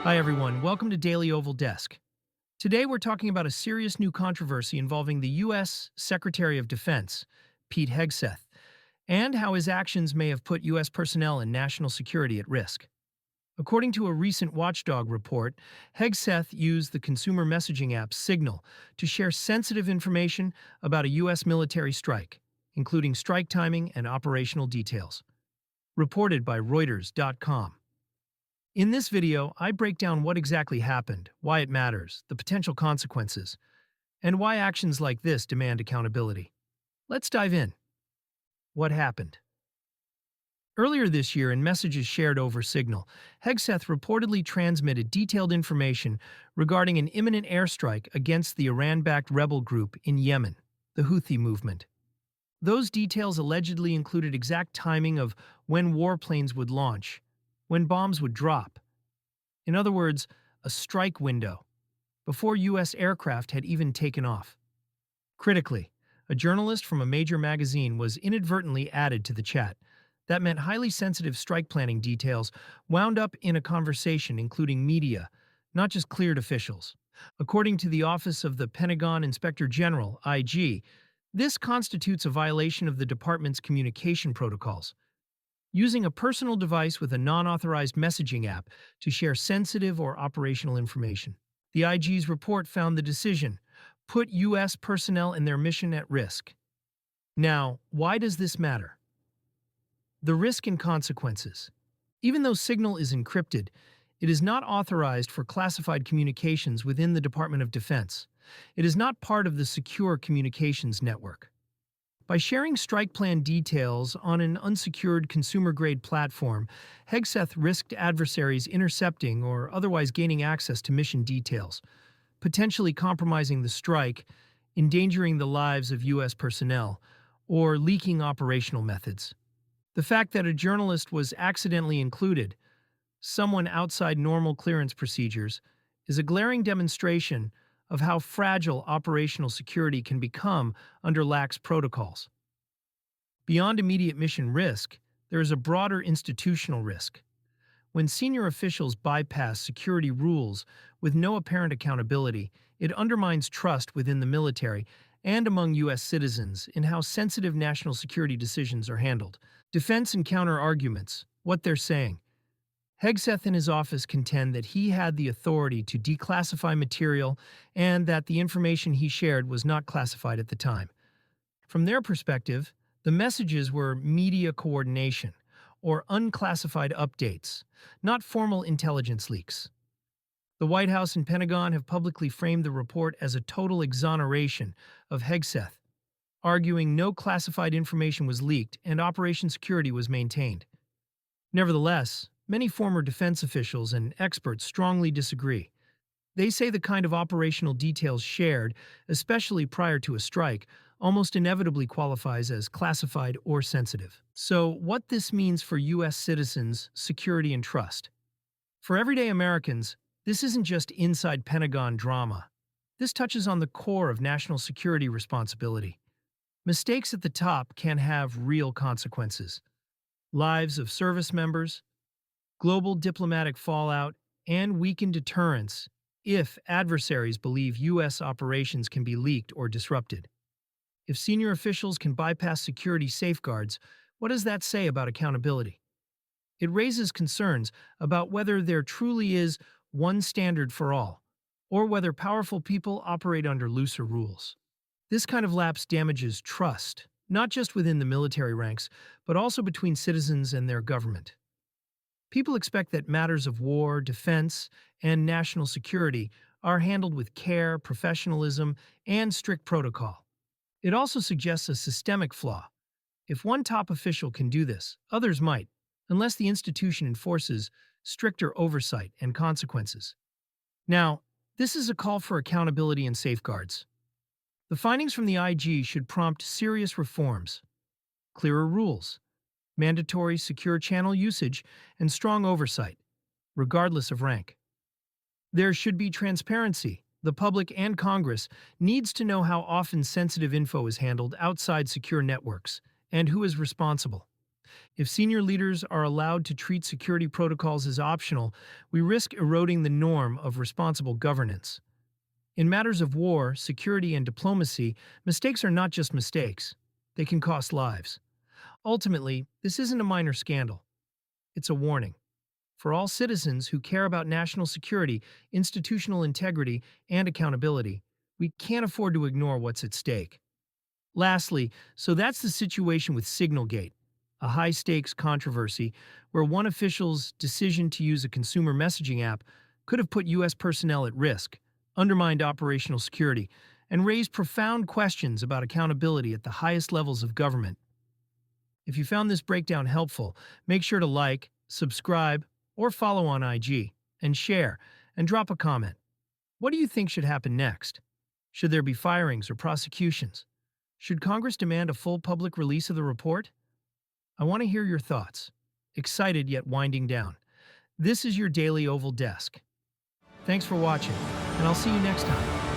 Hi, everyone. Welcome to Daily Oval Desk. Today, we're talking about a serious new controversy involving the U.S. Secretary of Defense, Pete Hegseth, and how his actions may have put U.S. personnel and national security at risk. According to a recent watchdog report, Hegseth used the consumer messaging app Signal to share sensitive information about a U.S. military strike, including strike timing and operational details. Reported by Reuters.com. In this video, I break down what exactly happened, why it matters, the potential consequences, and why actions like this demand accountability. Let's dive in. What happened? Earlier this year, in messages shared over Signal, Hegseth reportedly transmitted detailed information regarding an imminent airstrike against the Iran-backed rebel group in Yemen, the Houthi movement. Those details allegedly included exact timing of when warplanes would launch, when bombs would drop. In other words, a strike window, before U.S. aircraft had even taken off. Critically, a journalist from a major magazine was inadvertently added to the chat. That meant highly sensitive strike planning details wound up in a conversation including media, not just cleared officials. According to the Office of the Pentagon Inspector General, IG, this constitutes a violation of the department's communication protocols. Using a personal device with a non-authorized messaging app to share sensitive or operational information. The IG's report found the decision put U.S. personnel and their mission at risk. Now, why does this matter? The risk and consequences. Even though Signal is encrypted, it is not authorized for classified communications within the Department of Defense. It is not part of the secure communications network. By sharing strike plan details on an unsecured consumer-grade platform, Hegseth risked adversaries intercepting or otherwise gaining access to mission details, potentially compromising the strike, endangering the lives of U.S. personnel, or leaking operational methods. The fact that a journalist was accidentally included, someone outside normal clearance procedures, is a glaring demonstration of how fragile operational security can become under lax protocols. Beyond immediate mission risk, there is a broader institutional risk. When senior officials bypass security rules with no apparent accountability, it undermines trust within the military and among U.S. citizens in how sensitive national security decisions are handled. Defense and counter-arguments, what they're saying. Hegseth and his office contend that he had the authority to declassify material and that the information he shared was not classified at the time. From their perspective, the messages were media coordination or unclassified updates, not formal intelligence leaks. The White House and Pentagon have publicly framed the report as a total exoneration of Hegseth, arguing no classified information was leaked and operation security was maintained. Nevertheless, many former defense officials and experts strongly disagree. They say the kind of operational details shared, especially prior to a strike, almost inevitably qualifies as classified or sensitive. So, what this means for U.S. citizens' security and trust. For everyday Americans, this isn't just inside Pentagon drama. This touches on the core of national security responsibility. Mistakes at the top can have real consequences. Lives of service members, global diplomatic fallout, and weakened deterrence if adversaries believe U.S. operations can be leaked or disrupted. If senior officials can bypass security safeguards, what does that say about accountability? It raises concerns about whether there truly is one standard for all, or whether powerful people operate under looser rules. This kind of lapse damages trust, not just within the military ranks, but also between citizens and their government. People expect that matters of war, defense, and national security are handled with care, professionalism, and strict protocol. It also suggests a systemic flaw. If one top official can do this, others might, unless the institution enforces stricter oversight and consequences. Now, this is a call for accountability and safeguards. The findings from the IG should prompt serious reforms, clearer rules, mandatory secure channel usage, and strong oversight, regardless of rank. There should be transparency. The public and Congress needs to know how often sensitive info is handled outside secure networks and who is responsible. If senior leaders are allowed to treat security protocols as optional, we risk eroding the norm of responsible governance. In matters of war, security, and diplomacy, mistakes are not just mistakes. They can cost lives. Ultimately, this isn't a minor scandal. It's a warning. For all citizens who care about national security, institutional integrity, and accountability, we can't afford to ignore what's at stake. Lastly, so that's the situation with Signalgate, a high-stakes controversy where one official's decision to use a consumer messaging app could have put U.S. personnel at risk, undermined operational security, and raised profound questions about accountability at the highest levels of government. If you found this breakdown helpful, make sure to like, subscribe, or follow on IG, and share, and drop a comment. What do you think should happen next? Should there be firings or prosecutions? Should Congress demand a full public release of the report? I want to hear your thoughts. Excited yet winding down. This is your Daily Oval Desk. Thanks for watching, and I'll see you next time.